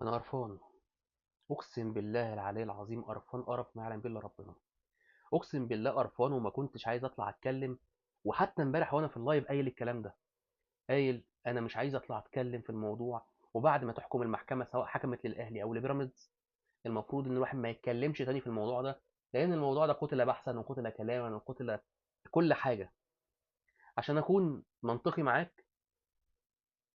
انا قرفان. اقسم بالله العلي العظيم قرفان قرف ما يعلم به الا ربنا. اقسم بالله قرفان وما كنتش عايز اطلع اتكلم. وحتى امبارح وانا في اللايف قايل الكلام ده. قايل انا مش عايز اطلع اتكلم في الموضوع. وبعد ما تحكم المحكمه سواء حكمت للاهلي او لبيراميدز، المفروض ان الواحد ما يتكلمش تاني في الموضوع ده. لان الموضوع ده قتل بحثا وقتل كلاما وقتل كل حاجه. عشان اكون منطقي معاك،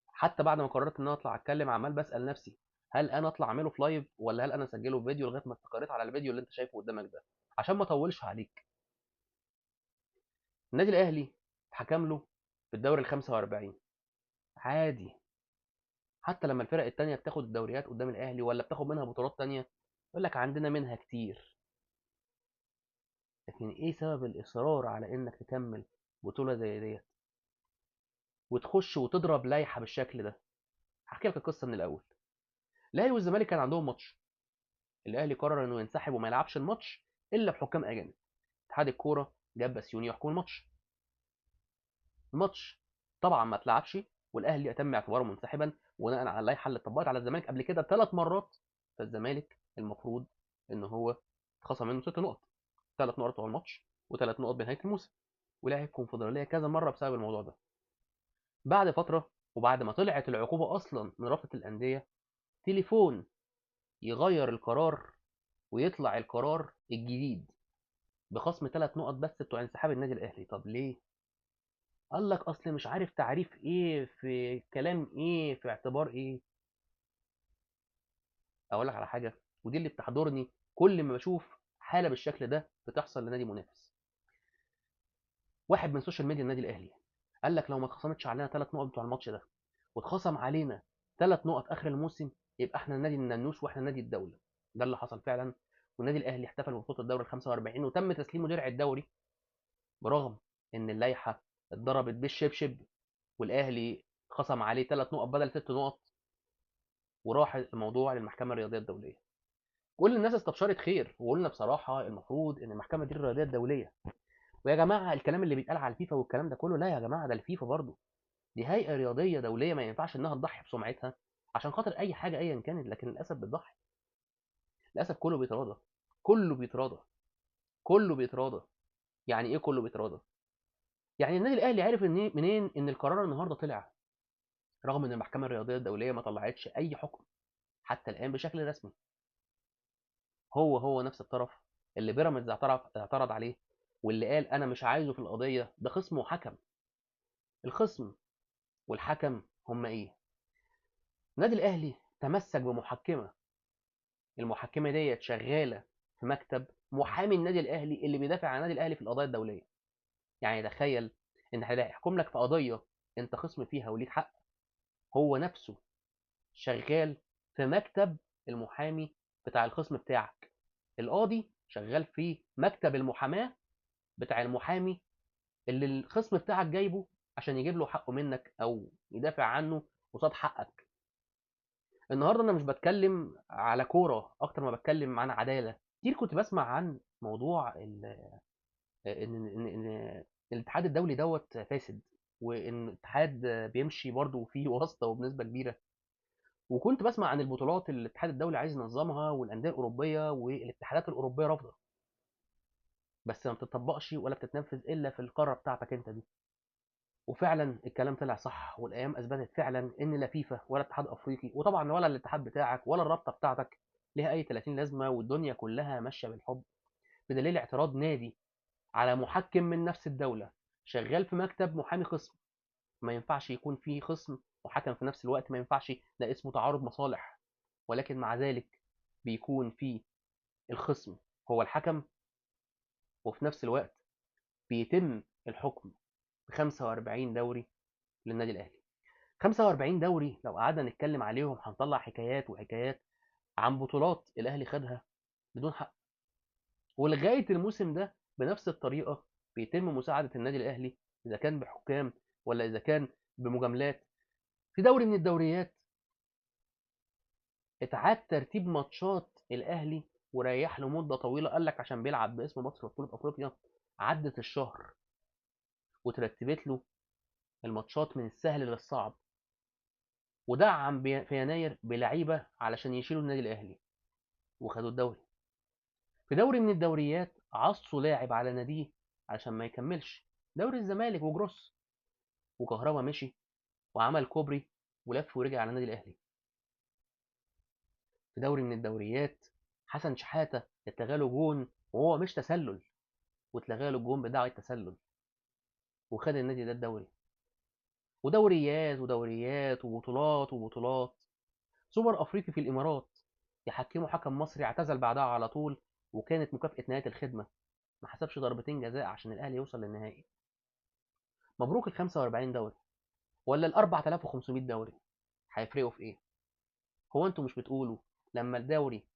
حتى بعد ما قررت ان انا اطلع اتكلم عمال بسال نفسي، هل انا اطلع اعمله في لايف ولا هل انا اسجله في فيديو، لغايه ما استقريت على الفيديو اللي انت شايفه قدامك ده. عشان ما اطولش عليك، النادي الاهلي اتحكم له في الدوري ال 45 عادي. حتى لما الفرق التانية بتاخد الدوريات قدام الاهلي ولا بتاخد منها بطولات تانية، يقول لك عندنا منها كتير. لكن ايه سبب الاصرار على انك تكمل بطولة زي ديت وتخش وتضرب لائحة بالشكل ده؟ هحكي لك القصة من الاول. الاهلي والزمالك كان عندهم ماتش. الاهلي قرر انه ينسحب وما يلعبش الماتش الا بحكام اجانب. اتحاد الكوره جاب بسيوني يحكم الماتش. الماتش طبعا ما اتلعبش، والاهلي تم اعتباره منسحبا بناء على اللائحه اللي اتطبقت على الزمالك قبل كده 3 مرات. فالزمالك المفروض ان هو اتخصم منه 6 نقط، 3 نقط بتوع الماتش و3 نقط بنهايه الموسم. ولعب كونفدراليه كذا مره بسبب الموضوع ده. بعد فتره وبعد ما طلعت العقوبه اصلا من رابطه الانديه، تليفون يغير القرار ويطلع القرار الجديد بخصم 3 نقط بس بتوع انسحاب النادي الاهلي. طب ليه؟ قال لك اصل مش عارف تعريف ايه في كلام ايه في اعتبار ايه. اقول لك على حاجه، ودي اللي بتحضرني كل ما بشوف حاله بالشكل ده بتحصل لنادي منافس. واحد من سوشيال ميديا النادي الاهلي قال لك لو ما اتخصمتش علينا 3 نقط بتوع الماتش ده واتخصم علينا 3 نقط اخر الموسم، يبقى احنا النادي الننوش واحنا نادي الدوله. ده اللي حصل فعلا. والنادي الاهلي احتفل ببطوله الدوري ال 45 وتم تسليمه درع الدوري، برغم ان اللائحه اتضربت بالشبشب والاهلي خصم عليه 3 نقط بدل 6 نقط. وراح الموضوع للمحكمه الرياضيه الدوليه. كل الناس استبشرت خير وقلنا بصراحه المفروض ان المحكمه دي الرياضيه الدوليه. ويا جماعه الكلام اللي بيتقال على الفيفا والكلام ده كله، لا يا جماعه، ده الفيفا برضه دي هيئه رياضيه دوليه، ما ينفعش انها تضحي بسمعتها عشان خاطر اي حاجه ايا كانت. لكن للاسف بتضحي. للاسف كله بيتراضى. كله بيتراضى. كله بيتراضى. يعني ايه كله بيتراضى؟ يعني النادي الاهلي عرف ان منين ان القرار النهارده طلع، رغم ان المحكمه الرياضيه الدوليه ما طلعتش اي حكم حتى الان بشكل رسمي. هو نفس الطرف اللي بيراميدز اعترض عليه، واللي قال انا مش عايزه في القضيه ده خصم وحكم. الخصم والحكم هم ايه؟ النادي الاهلي تمسك بمحكمه. المحكمه ديت شغاله في مكتب محامي النادي الاهلي اللي بيدافع عن النادي الاهلي في القضايا الدوليه. يعني تخيل ان هيحكم لك في قضيه انت خصم فيها وليك حق، هو نفسه شغال في مكتب المحامي بتاع الخصم بتاعك. القاضي شغال في مكتب المحاماه بتاع المحامي اللي الخصم بتاعك جايبه عشان يجيب له حقه منك او يدافع عنه قصاد حقك. النهارده انا مش بتكلم على كوره اكتر ما بتكلم عن عداله. كتير كنت بسمع عن موضوع ان الاتحاد الدولي دوت فاسد، وان الاتحاد بيمشي برضه فيه واسطه وبنسبه كبيره. وكنت بسمع عن البطولات اللي الاتحاد الدولي عايز ينظمها والانديه الاوروبيه والاتحادات الاوروبيه رافضه، بس ما بتطبقش ولا بتتنفذ الا في القاره بتاعتك انت دي. وفعلا الكلام طلع صح، والايام اثبتت فعلا ان لا فيفا ولا اتحاد افريقي وطبعا ولا الاتحاد بتاعك ولا الرابطه بتاعتك ليها اي 30 لازمه، والدنيا كلها ماشيه بالحب. بدليل اعتراض نادي على محكم من نفس الدوله شغال في مكتب محامي خصم. ما ينفعش يكون في خصم وحكم في نفس الوقت، ما ينفعش، ده اسمه تعارض مصالح. ولكن مع ذلك بيكون في الخصم هو الحكم، وفي نفس الوقت بيتم الحكم ب 45 دوري للنادي الاهلي. 45 دوري لو قعدنا نتكلم عليهم هنطلع حكايات وحكايات عن بطولات الاهلي خدها بدون حق. ولغايه الموسم ده بنفس الطريقه بيتم مساعده النادي الاهلي، اذا كان بحكام ولا اذا كان بمجاملات. في دوري من الدوريات اتعاد ترتيب ماتشات الاهلي وريح له مده طويله، قال لك عشان بيلعب باسم مصر في بطوله افريقيا. عدت الشهر وترتبت له الماتشات من السهل للصعب، ودعم في يناير بلعيبه علشان يشيلوا النادي الاهلي وخدوا الدوري. في دوري من الدوريات عصوا لاعب على ناديه علشان ما يكملش، دوري الزمالك وجروس، وكهربا مشي وعمل كوبري ولف ورجع على النادي الاهلي. في دوري من الدوريات حسن شحاته اتلغى له جون وهو مش تسلل، واتلغى له الجون بتاع التسلل، وخد النادي ده الدوري. ودوريات ودوريات وبطولات وبطولات. سوبر افريقي في الامارات، يحكمه حكم مصري اعتزل بعدها على طول، وكانت مكافأة نهاية الخدمة، ما حسبش ضربتين جزاء عشان الاهلي يوصل للنهائي. مبروك ال 45 دوري ولا ال 4500 دوري، هيفرقوا في ايه؟ هو انتوا مش بتقولوا لما الدوري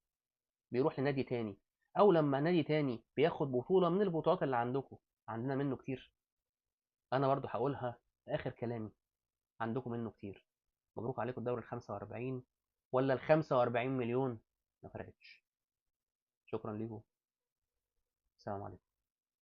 بيروح لنادي تاني، او لما نادي تاني بياخد بطولة من البطولات اللي عندكم عندنا منه كتير؟ انا برضو هقولها في اخر كلامي، عندكم منه كتير. مبروك عليكم الدوري ال 45 ولا ال 45 مليون، ما فرقتش. شكرا ليكم، السلام عليكم.